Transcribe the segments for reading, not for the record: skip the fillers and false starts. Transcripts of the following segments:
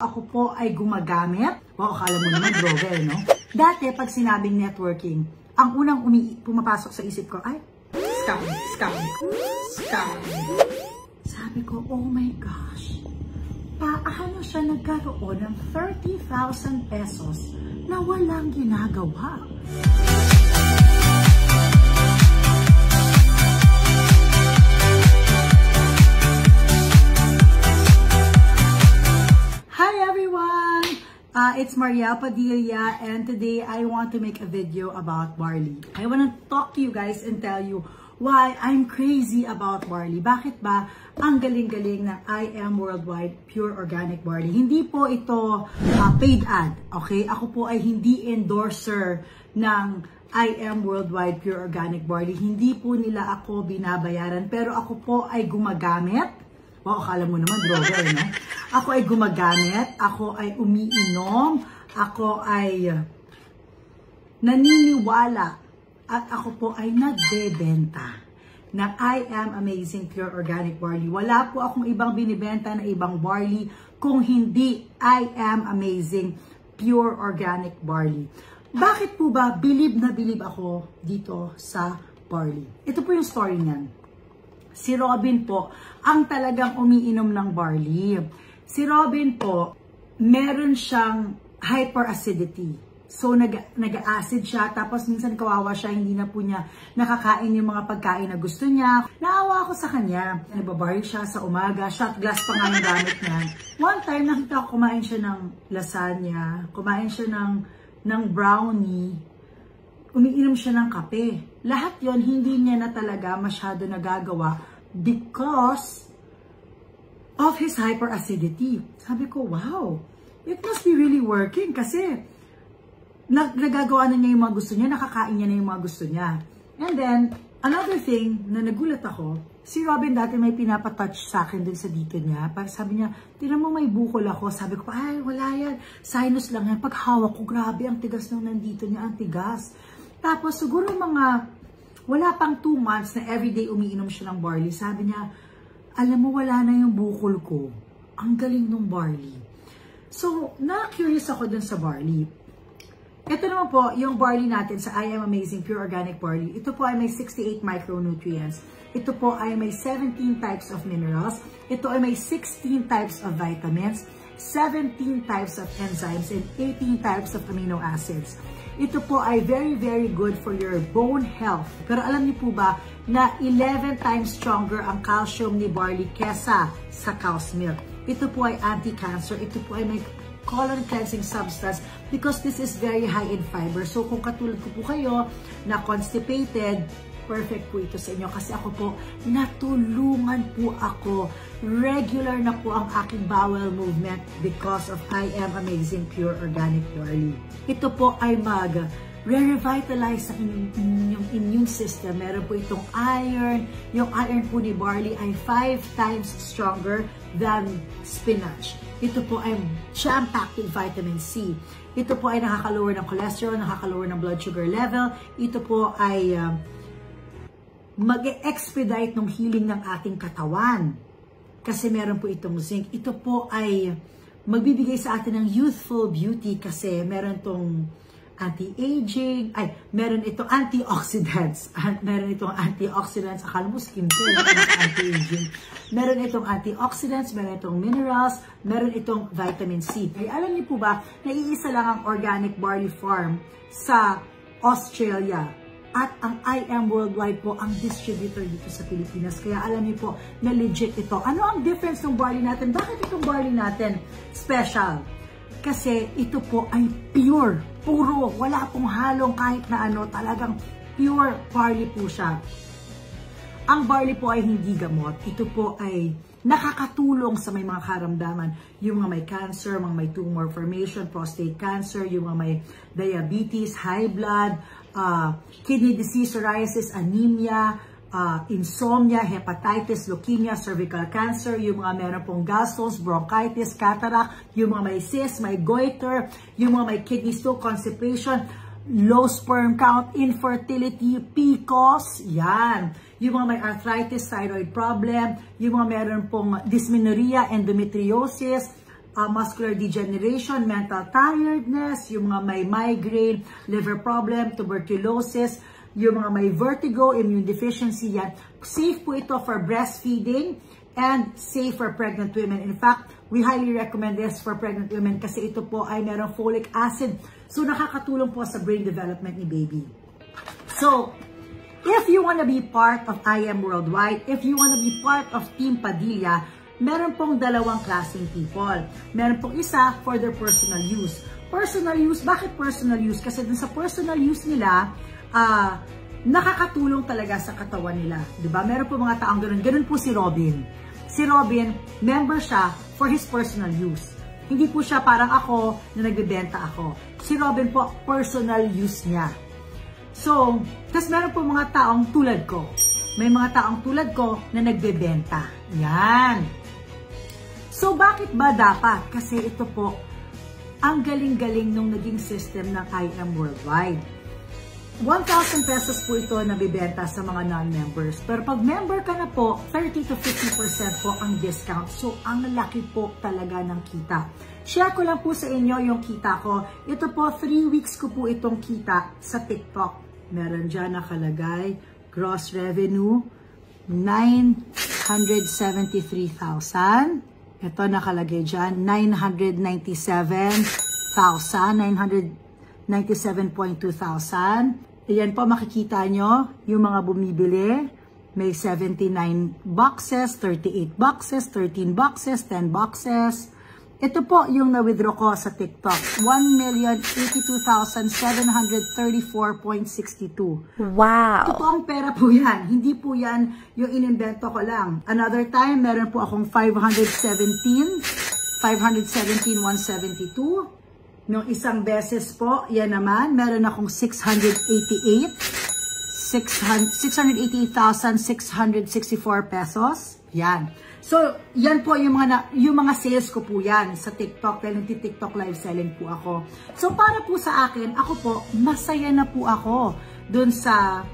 Ako po ay gumagamit. Wow, akala mo naman droga, no? Dati, pag sinabing networking, ang unang pumapasok sa isip ko ay, scam, scam, scam. Sabi ko, oh my gosh, paano siya nagkaroon ng 30,000 pesos na walang ginagawa? It's Mariel Padilla, and today I want to make a video about barley. I want to talk to you guys and tell you why I'm crazy about barley. Bakit ba ang galing-galing ng I Am Worldwide Pure Organic Barley? Hindi po ito paid ad, okay? Ako po ay hindi endorser ng I Am Worldwide Pure Organic Barley. Hindi po nila ako binabayaran, pero ako po ay gumagamit. Wow, akala mo naman droga, no? Ako ay gumagamit, ako ay umiinom, ako ay naniniwala, at ako po ay nagbebenta ng I Am Amazing Pure Organic Barley. Wala po akong ibang binibenta na ibang barley kung hindi I Am Amazing Pure Organic Barley. Bakit po ba bilib na bilib ako dito sa barley? Ito po yung story niyan. Si Robin po, ang talagang umiinom ng barley. Si Robin po, meron siyang hyperacidity. So, nag-acid siya, tapos minsan kawawa siya, hindi na po niya nakakain yung mga pagkain na gusto niya. Naawa ako sa kanya. Nababaril siya sa umaga, shot glass pa nga yung gamit niya. One time, nakita ko kumain siya ng lasagna, kumain siya ng brownie, umiinom siya ng kape. Lahat yon hindi niya na talaga masyado nagagawa because of his hyperacidity. Sabi ko, wow, it must be really working kasi nagagawa na niya yung mga gusto niya, nakakain niya na yung mga gusto niya. And then, another thing na nagulat ako, si Robin dati may pinapatouch sa akin dun sa dito niya. Sabi niya, tinan mo may bukol ako. Sabi ko, ay, wala yan. Sinus lang yan. Pag hawak ko, grabe, ang tigas nung nandito niya, ang tigas. Tapos, siguro wala pang 2 months na everyday umiinom siya ng barley. Sabi niya, alam mo, wala na yung bukol ko. Ang galing ng barley. So, na-curious ako dun sa barley. Ito naman po, yung barley natin sa I Am Amazing Pure Organic Barley. Ito po ay may 68 micronutrients. Ito po ay may 17 types of minerals. Ito ay may 16 types of vitamins, 17 types of enzymes, and 18 types of amino acids. Ito po ay very, very good for your bone health. Pero alam niyo po ba na 11 times stronger ang calcium ni barley kesa sa cow's milk? Ito po ay anti-cancer. Ito po ay may colon cleansing substance because this is very high in fiber. So kung katulad ko po kayo na constipated, perfect po ito sa inyo kasi ako po, natulungan po ako. Regular na po ang aking bowel movement because of I Am Amazing Pure Organic Barley. Ito po ay re-revitalize sa inyong immune system. Meron po itong iron. Yung iron po ni barley ay 5 times stronger than spinach. Ito po ay jam-packed with vitamin C. Ito po ay nakaka-lower ng cholesterol, nakaka-lower ng blood sugar level. Ito po ay mag-expedite ng healing ng ating katawan. Kasi meron po itong zinc. Ito po ay magbibigay sa atin ng youthful beauty kasi meron itong anti-aging, meron itong antioxidants. Meron itong antioxidants. Akala mo skincare, anti-aging. Meron itong antioxidants, meron itong minerals, meron itong vitamin C. Ay, alam niyo po ba, na iisa lang ang organic barley farm sa Australia. At ang I Am Worldwide po ang distributor dito sa Pilipinas. Kaya alam niyo po na legit ito. Ano ang difference ng barley natin? Bakit itong barley natin special? Kasi ito po ay pure, puro, wala pong halong kahit na ano, talagang pure barley po siya. Ang barley po ay hindi gamot. Ito po ay nakakatulong sa may mga karamdaman. Yung mga may cancer, mga may tumor formation, prostate cancer, yung mga may diabetes, high blood, kidney disease, psoriasis, anemia, insomnia, hepatitis, leukemia, cervical cancer, yung mga meron pong gallstones, bronchitis, cataract, yung mga may cyst, may goiter, yung mga may kidney stone, constipation, low sperm count, infertility, PCOS, yan. Yung mga may arthritis, thyroid problem, yung mga meron pong dysmenorrhea, endometriosis, muscular degeneration, mental tiredness, yung mga may migraine, liver problem, tuberculosis, yung mga may vertigo, immune deficiency, yan. Safe po ito for breastfeeding and safe for pregnant women. In fact, we highly recommend this for pregnant women kasi ito po ay merong folic acid. So, nakakatulong po sa brain development ni baby. So, if you want to be part of IM Worldwide, if you want to be part of Team Padilla, meron pong dalawang klaseng people. Meron pong isa for their personal use. Personal use, bakit personal use? Kasi dun sa personal use nila, nakakatulong talaga sa katawan nila. Diba? Meron po mga taong ganun. Ganun po si Robin. Si Robin, member siya for his personal use. Hindi po siya parang ako na nagbebenta ako. Si Robin po, personal use niya. So, tas meron po mga taong tulad ko. May mga taong tulad ko na nagbebenta. Yan. So, bakit ba dapat? Kasi ito po, ang galing-galing nung naging system ng IM Worldwide. 1,000 pesos po ito nabibenta sa mga non-members. Pero pag member ka na po, 30 to 50% po ang discount. So, ang laki po talaga ng kita. Share ko lang po sa inyo yung kita ko. Ito po, 3 weeks ko po itong kita sa TikTok. Meron dyan nakalagay, gross revenue, 973,000. Ito nakalagay dyan, 997,200. Ayan po, makikita nyo yung mga bumibili. May 79 boxes, 38 boxes, 13 boxes, 10 boxes. Ito po yung na-withdraw ko sa TikTok. 1,082,734.62. Wow! Ito po ang pera po yan. Hindi po yan yung inimbento ko lang. Another time, meron po akong 517,172. Nung isang beses po, yan naman, meron akong 688,664 pesos. Yan. So, yan po yung mga sales ko po yan sa TikTok dahil nagti-TikTok live selling po ako. So, para po sa akin, ako po, masaya na po ako dun sa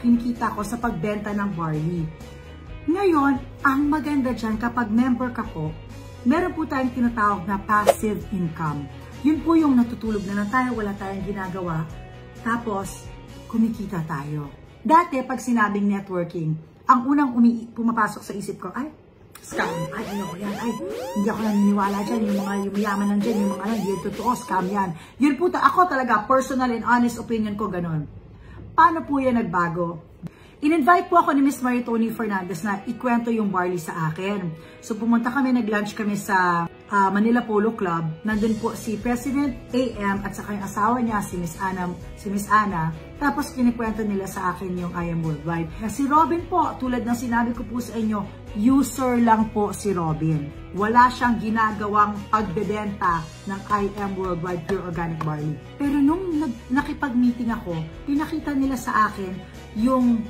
kinikita ko sa pagbenta ng barley. Ngayon, ang maganda dyan, kapag member ka po, meron po tayong tinatawag na passive income. Yun po yung natutulog na lang tayo, wala tayong ginagawa, tapos kumikita tayo. Dati, pag sinabing networking, ang unang pumapasok sa isip ko, ay, scam, ay, ayoko yan, ay, hindi ako naniniwala dyan, yung mga yumayaman lang dyan, yung mga hindi totoo, scam yan. Yun po, ako talaga, personal and honest opinion ko, ganun. Paano po yan nagbago? In-invite po ako ni Miss Maritoni Fernandez na ikwento yung barley sa akin. So pumunta kami, nag-lunch kami sa Manila Polo Club. Nandun po si President AM at saka yung asawa niya, si Miss Ana. Tapos kinikwento nila sa akin yung IM Worldwide. Na si Robin po, tulad ng sinabi ko po sa inyo, user lang po si Robin. Wala siyang ginagawang pagbebenta ng IM Worldwide Pure Organic Barley. Pero nung nakipag-meeting ako, pinakita nila sa akin yung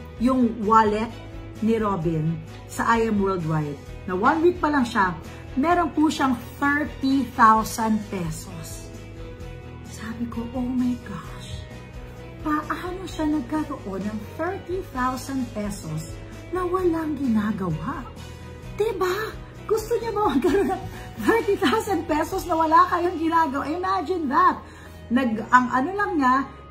wallet ni Robin sa IM Worldwide. Na 1 week pa lang siya, meron po siyang 30,000 pesos. Sabi ko, oh my gosh, paano siya nagkaroon ng 30,000 pesos na walang ginagawa? Diba? Gusto niya ba magkaroon ng 30,000 pesos na wala kayong ginagawa? Imagine that.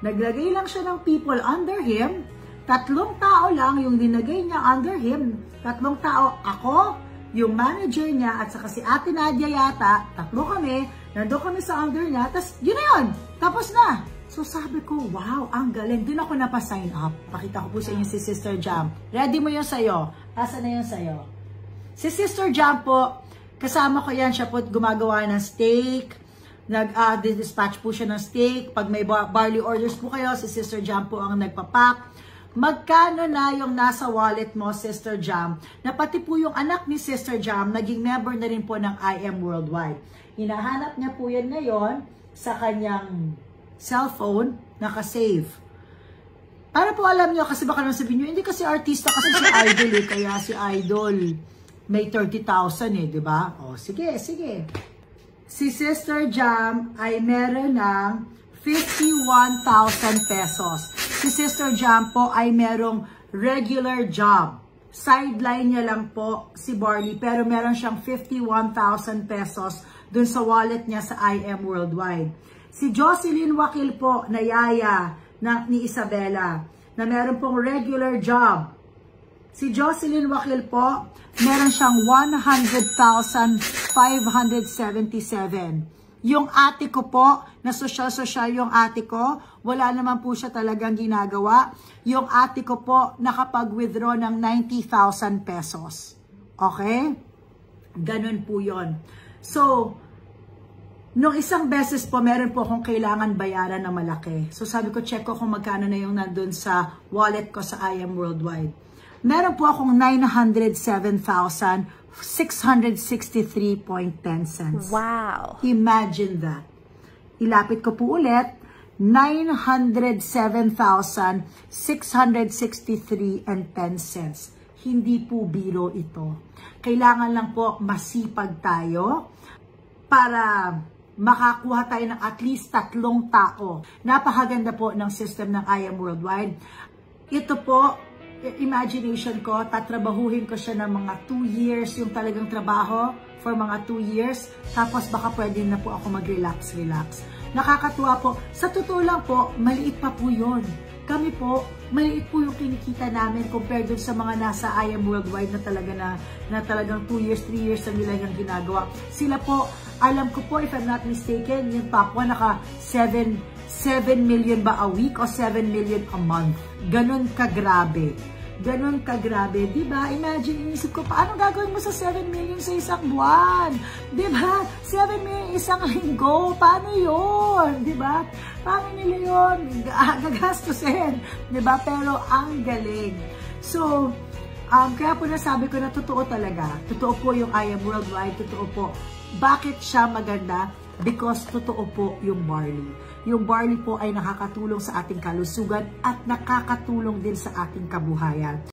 Naglagay lang siya ng people under him. 3 tao lang yung dinagay niya under him. 3 tao, ako, yung manager niya, at saka si Ate Nadia yata, 3 kami, nandun kami sa under niya, tapos yun na yun, tapos na. So sabi ko, wow, ang galing. Doon ako napasign up. Pakita ko po sa inyo si Sister Jam. Ready mo yun sa'yo? Asa na yun sa'yo? Si Sister Jam po, kasama ko yan, siya po gumagawa ng steak, nag-dispatch po siya ng steak. Pag may barley orders po kayo, si Sister Jam po ang nagpapak. Magkano na yung nasa wallet mo, Sister Jam, na pati po yung anak ni Sister Jam, naging member na rin po ng IM Worldwide. Hinahanap niya po yan ngayon sa kanyang cellphone, nakasave. Para po alam niyo, kasi baka naman sabihin niyo, hindi kasi artista, kasi si Idol eh, kaya si Idol may 30,000 eh, di ba? O, sige, sige. Si Sister Jam ay meron ng 51,000 pesos. Si Sister Jam po ay merong regular job. sideline niya lang po si Barley, pero meron siyang 51,000 pesos dun sa wallet niya sa IM Worldwide. Si Jocelyn Wakil po, na yaya ni Isabela, na meron pong regular job. Si Jocelyn Wakil po, meron siyang 100,577. Yung ate ko po, na sosyal-sosyal yung ate ko, wala naman po siya talagang ginagawa. Yung ate ko po, nakapag-withdraw ng 90,000 pesos. Okay? Ganun po yon. So, nung isang beses po, meron po akong kailangan bayaran na malaki. So, sabi ko, check ko kung magkano na yung nandun sa wallet ko sa IM Worldwide. Meron po akong 907,663.10 cents. Wow! Imagine that. Ilapit ko po ulit, 907,663.10 cents. Hindi po biro ito. Kailangan lang po masipag tayo para makakuha tayo ng at least 3 tao. Napakaganda po ng system ng IM Worldwide. Ito po, imagination ko, tatrabahuhin ko siya ng mga 2 years, yung talagang trabaho for mga 2 years, tapos baka pwede na po ako mag-relax. Nakakatuwa po. Sa totoo lang po, maliit pa po yun. Kami po, maliit po yung kinikita namin compared dun sa mga nasa IM Worldwide na talagang 2 years, 3 years na nila yung ginagawa. Sila po, alam ko po, if I'm not mistaken, yung top 1 naka 7 million ba a week o 7 million a month. Ganon kagrabe. Ganon kagrabe, di ba? Imagine, inisip ko, paano gagawin mo sa 7 million sa isang buwan? Di ba? 7 million isang linggo, paano yun? Di ba? Paano nila yun? Gagastusin. Di ba? Pero ang galing. So, kaya po nasabi ko na totoo talaga. Totoo po yung IM Worldwide, totoo po. Bakit siya maganda? Because totoo po yung barley. Yung barley po ay nakakatulong sa ating kalusugan at nakakatulong din sa ating kabuhayan.